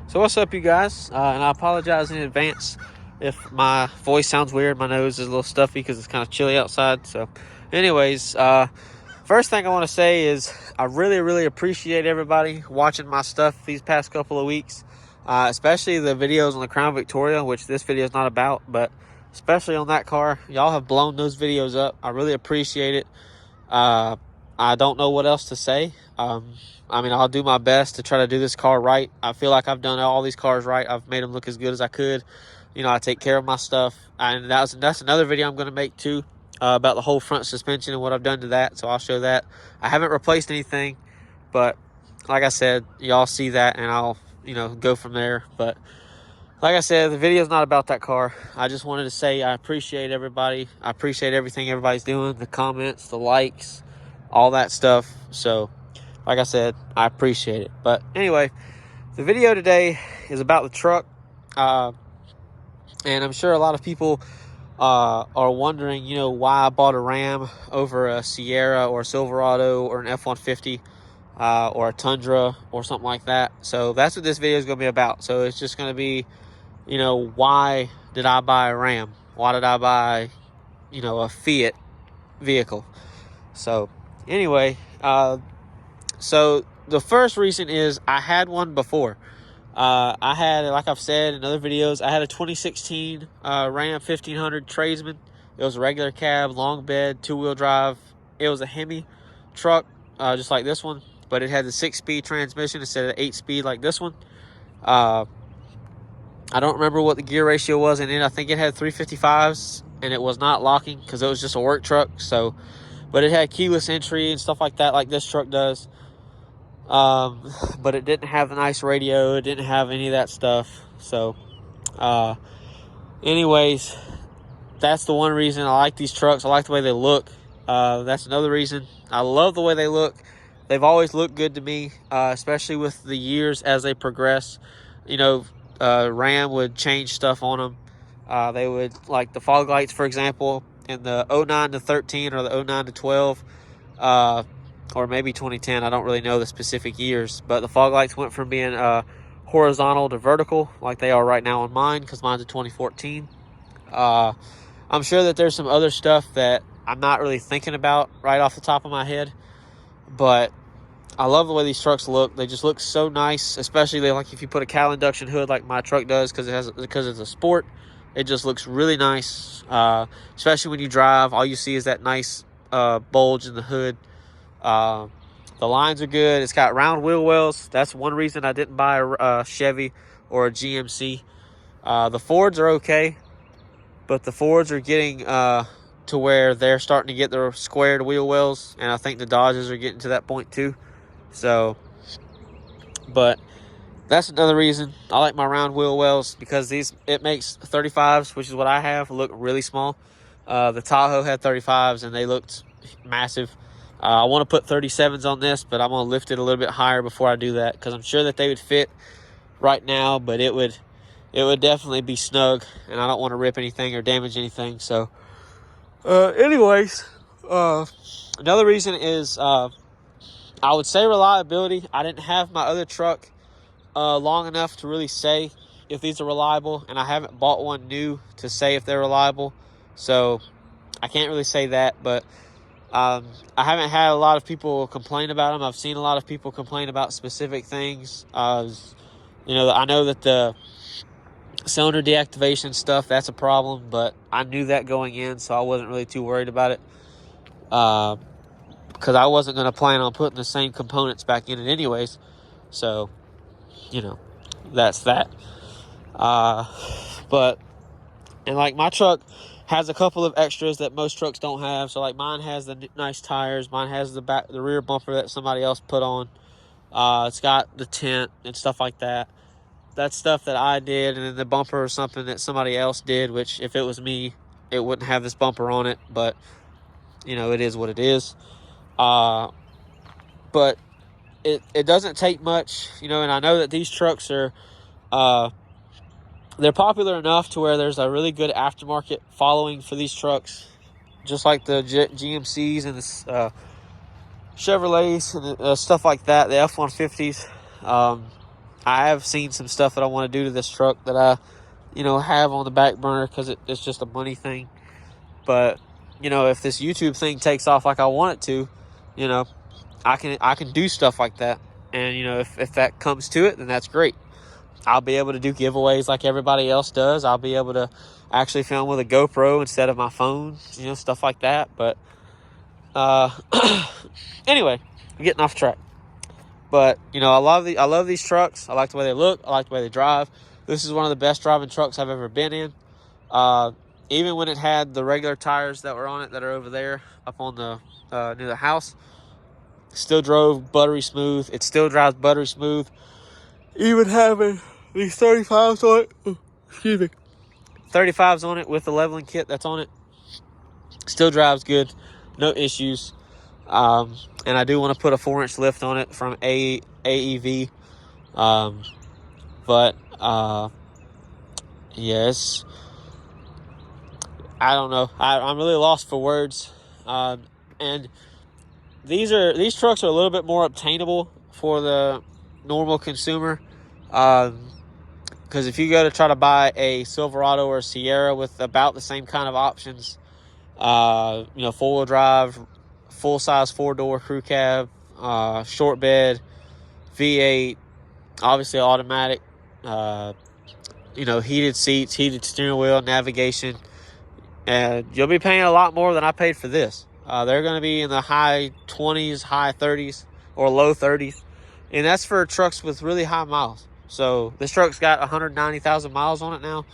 So what's up, you guys? And I apologize in advance if my voice sounds weird. My nose is a little stuffy because it's kind of chilly outside. So anyways, first thing I want to say is I really appreciate everybody watching my stuff these past couple of weeks, especially the videos on the Crown Victoria, which this video is not about, but especially on that car. Y'all have blown those videos up. I really appreciate it. I don't know what else to say. I mean, I'll do my best to try to do this car right. I feel like I've done all these cars right. I've made them look as good as I could. You know, I take care of my stuff. And that's another video I'm going to make too, about the whole front suspension and what I've done to that. So I'll show that. I haven't replaced anything, but like I said, y'all see that and I'll, go from there. But like I said, the video is not about that car. I just wanted to say I appreciate everybody. I appreciate everything everybody's doing, the comments, the likes, all that stuff. So like I said, I appreciate it. But anyway, the video today is about the truck. And I'm sure a lot of people are wondering, why I bought a Ram over a Sierra or a Silverado or an F-150 or a Tundra or something like that. So that's what this video is going to be about. So it's just going to be, why did I buy a Ram? Why did I buy, a Fiat vehicle? So anyway, so the first reason is I had one before. I had, like I've said in other videos, I had a 2016 Ram 1500 Tradesman. It was a regular cab, long bed, two-wheel drive. It was a Hemi truck, just like this one, but it had the 6-speed transmission instead of the 8-speed like this one. I don't remember what the gear ratio was in it. I think it had 355s, and it was not locking because it was just a work truck. So, but it had keyless entry and stuff like that, like this truck does. But it didn't have a nice radio. It didn't have any of that stuff. So, anyways, that's the one reason I like these trucks. I like the way they look. That's another reason. I love the way they look. They've always looked good to me, especially with the years as they progress. Ram would change stuff on them. They would, like the fog lights, for example, in the 09 to 13 or the 09 to 12, or maybe 2010. I don't really know the specific years, but the fog lights went from being horizontal to vertical like they are right now on mine, because mine's a 2014. I'm sure that there's some other stuff that I'm not really thinking about right off the top of my head, but I love the way these trucks look. They just look so nice, especially like if you put a Cal induction hood like my truck does, because it's a sport. It just looks really nice, especially when you drive. All you see is that nice bulge in the hood. The lines are good. It's got round wheel wells. That's one reason I didn't buy a Chevy or a GMC. The Fords are okay, but the Fords are getting to where they're starting to get their squared wheel wells, and I think the Dodges are getting to that point too. So, but that's another reason I like my round wheel wells, because it makes 35s, which is what I have, look really small. The Tahoe had 35s and they looked massive. I want to put 37s on this, but I'm going to lift it a little bit higher before I do that, because I'm sure that they would fit right now, but it would definitely be snug, and I don't want to rip anything or damage anything. So, anyways, another reason is, I would say reliability. I didn't have my other truck long enough to really say if these are reliable, and I haven't bought one new to say if they're reliable, so I can't really say that. But I haven't had a lot of people complain about them. I've seen a lot of people complain about specific things. I know that the cylinder deactivation stuff, that's a problem, but I knew that going in, so I wasn't really too worried about it, because I wasn't going to plan on putting the same components back in it anyways. So, that's that. But, and like my truck has a couple of extras that most trucks don't have. So like mine has the nice tires. Mine has the rear bumper that somebody else put on. It's got the tent and stuff like that. That's stuff that I did. And then the bumper is something that somebody else did, which if it was me, it wouldn't have this bumper on it. But, it is what it is. But it doesn't take much, and I know that these trucks are, they're popular enough to where there's a really good aftermarket following for these trucks, just like the GMCs and the Chevrolets and stuff like that, the F-150s. I have seen some stuff that I want to do to this truck that I, have on the back burner because it's just a money thing. But, if this YouTube thing takes off like I want it to, I can do stuff like that. And, if that comes to it, then that's great. I'll be able to do giveaways like everybody else does. I'll be able to actually film with a GoPro instead of my phone, stuff like that. But anyway, I'm getting off track. But, I love these trucks. I like the way they look. I like the way they drive. This is one of the best driving trucks I've ever been in. Even when it had the regular tires that were on it that are over there up on the near the house, still drove buttery smooth. It still drives buttery smooth. Even having these 35s on it, excuse me, 35s on it with the leveling kit that's on it, still drives good, no issues. And I do want to put a 4-inch lift on it from AEV. But yes, I don't know. I'm really lost for words. And these trucks are a little bit more obtainable for the normal consumer. Because if you go to try to buy a Silverado or a Sierra with about the same kind of options, 4-wheel drive, full-size 4-door crew cab, short bed, V8, obviously automatic, heated seats, heated steering wheel, navigation, and you'll be paying a lot more than I paid for this. They're going to be in the high 20s, high 30s, or low 30s, and that's for trucks with really high miles. So this truck's got 190,000 miles on it now,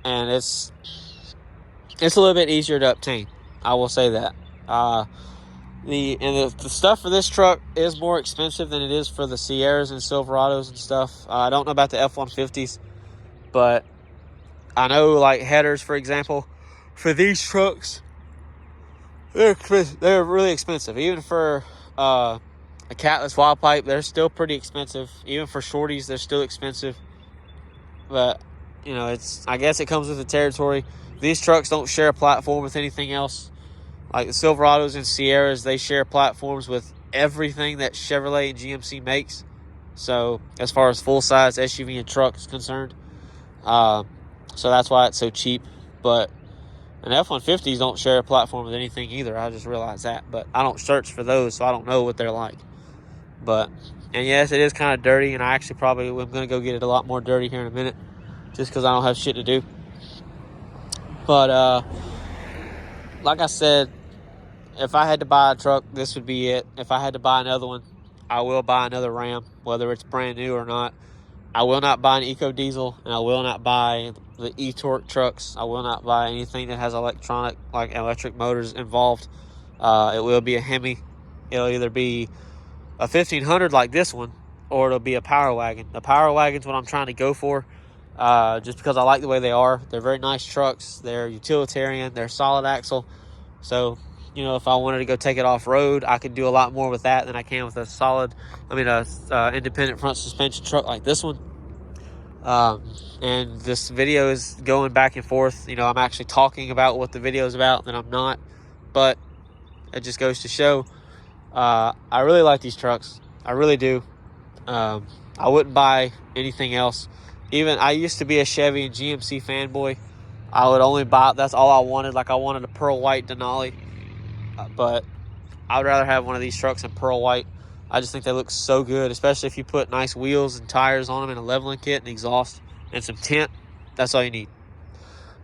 and it's a little bit easier to obtain. I will say that. The stuff for this truck is more expensive than it is for the Sierras and Silverados and stuff. I don't know about the F-150s, but I know like headers, for example, for these trucks, they're really expensive. Even for a catless wild pipe, they're still pretty expensive. Even for shorties, they're still expensive. But I guess it comes with the territory. These trucks don't share a platform with anything else. Like the Silverados and Sierras, they share platforms with everything that Chevrolet and GMC makes. So as far as full-size SUV and truck is concerned, so that's why it's so cheap. But and F-150s don't share a platform with anything either. I just realized that. But I don't search for those, so I don't know what they're like. And yes, it is kind of dirty, and I actually probably am going to go get it a lot more dirty here in a minute, just because I don't have shit to do. But like I said, if I had to buy a truck, this would be it. If I had to buy another one, I will buy another Ram, whether it's brand new or not. I will not buy an Eco Diesel, and I will not buy the E-Torque trucks. I will not buy anything that has electric motors involved. It will be a Hemi. It'll either be a 1500 like this one, or it'll be a Power Wagon. The Power Wagon's what I'm trying to go for, just because I like the way they are. They're very nice trucks. They're utilitarian. They're solid axle. So, if I wanted to go take it off-road, I could do a lot more with that than I can with a independent front suspension truck like this one. And this video is going back and forth. I'm actually talking about what the video is about, and I'm not. But it just goes to show, I really like these trucks. I really do. I wouldn't buy anything else. Even I used to be a Chevy and GMC fanboy. I would only buy, that's all I wanted. Like I wanted a pearl white Denali. But I'd rather have one of these trucks in pearl white. I just think they look so good, especially if you put nice wheels and tires on them and a leveling kit and exhaust and some tint. That's all you need.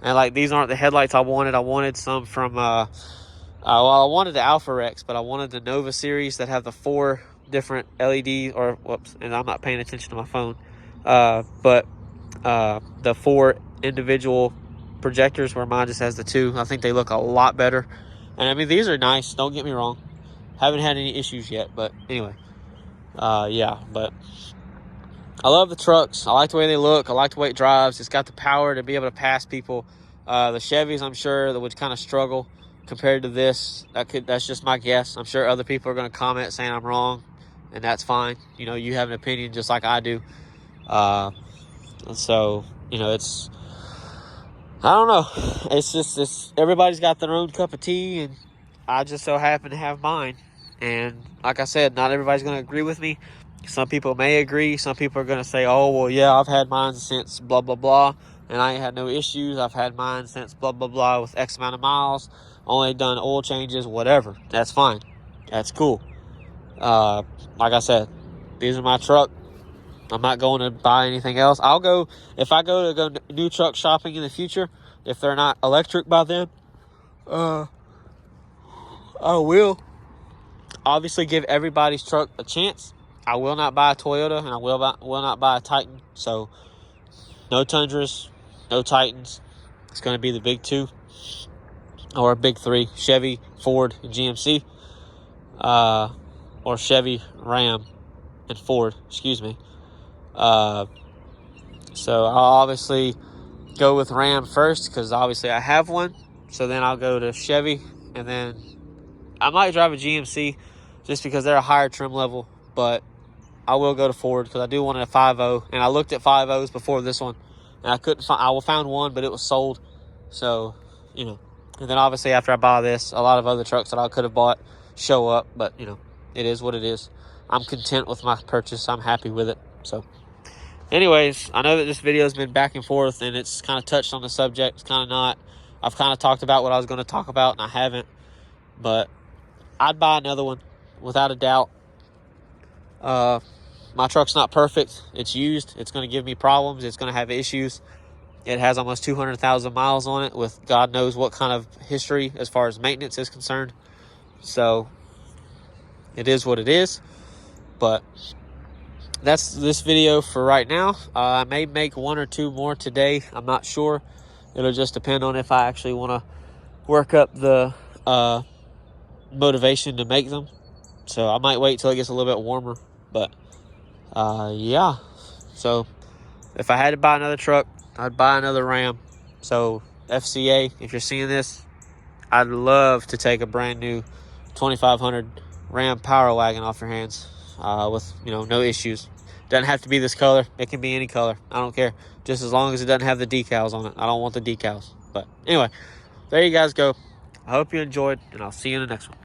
And like these aren't the headlights I wanted. I wanted some from, I wanted the Alpha Rex, but I wanted the Nova series that have the 4 different LED, and I'm not paying attention to my phone. But the 4 individual projectors, where mine just has the 2. I think they look a lot better. And these are nice, don't get me wrong. Haven't had any issues yet, but anyway. Yeah, but I love the trucks. I like the way they look. I like the way it drives. It's got the power to be able to pass people. The Chevys, I'm sure, that would kind of struggle compared to this. That's just my guess. I'm sure other people are going to comment saying I'm wrong, and that's fine. You have an opinion just like I do. So, it's, I don't know. It's everybody's got their own cup of tea, and I just so happen to have mine. And like I said, not everybody's going to agree with me. Some people may agree. Some people are going to say, oh, well, yeah, I've had mine since blah, blah, blah, and I ain't had no issues. I've had mine since blah, blah, blah with X amount of miles, only done oil changes, whatever. That's fine. That's cool. Like I said, these are my truck. I'm not going to buy anything else. I'll go, if I go new truck shopping in the future, if they're not electric by then, I will obviously give everybody's truck a chance. I will not buy a Toyota, and I will not buy a Titan. So, no Tundras, no Titans. It's going to be the big two, or big three: Chevy, Ford, and GMC, or Chevy, Ram, and Ford. Excuse me. So I'll obviously go with Ram first because obviously I have one. So then I'll go to Chevy, and then I might drive a GMC just because they're a higher trim level, but I will go to Ford because I do want a 5.0, and I looked at 5.0s before this one, and I couldn't find. I found one, but it was sold. So, you know, and then obviously after I buy this, a lot of other trucks that I could have bought show up, but you know, it is what it is. I'm content with my purchase. I'm happy with it. So, anyways, I know that this video has been back and forth, and it's kind of touched on the subject. It's kind of not. I've kind of talked about what I was going to talk about, and I haven't. But I'd buy another one without a doubt. My truck's not perfect. It's used. It's going to give me problems. It's going to have issues. It has almost 200,000 miles on it with God knows what kind of history as far as maintenance is concerned. So it is what it is. But that's this video for right now. I may make one or two more today. I'm not sure. It'll just depend on if I actually want to work up the motivation to make them. So I might wait till it gets a little bit warmer. But yeah. So if I had to buy another truck, I'd buy another Ram. So FCA, if you're seeing this, I'd love to take a brand new 2500 Ram Power Wagon off your hands with, you know, no issues. Doesn't have to be this color. It can be any color. I don't care. Just as long as it doesn't have the decals on it. I don't want the decals. But anyway, there you guys go. I hope you enjoyed, and I'll see you in the next one.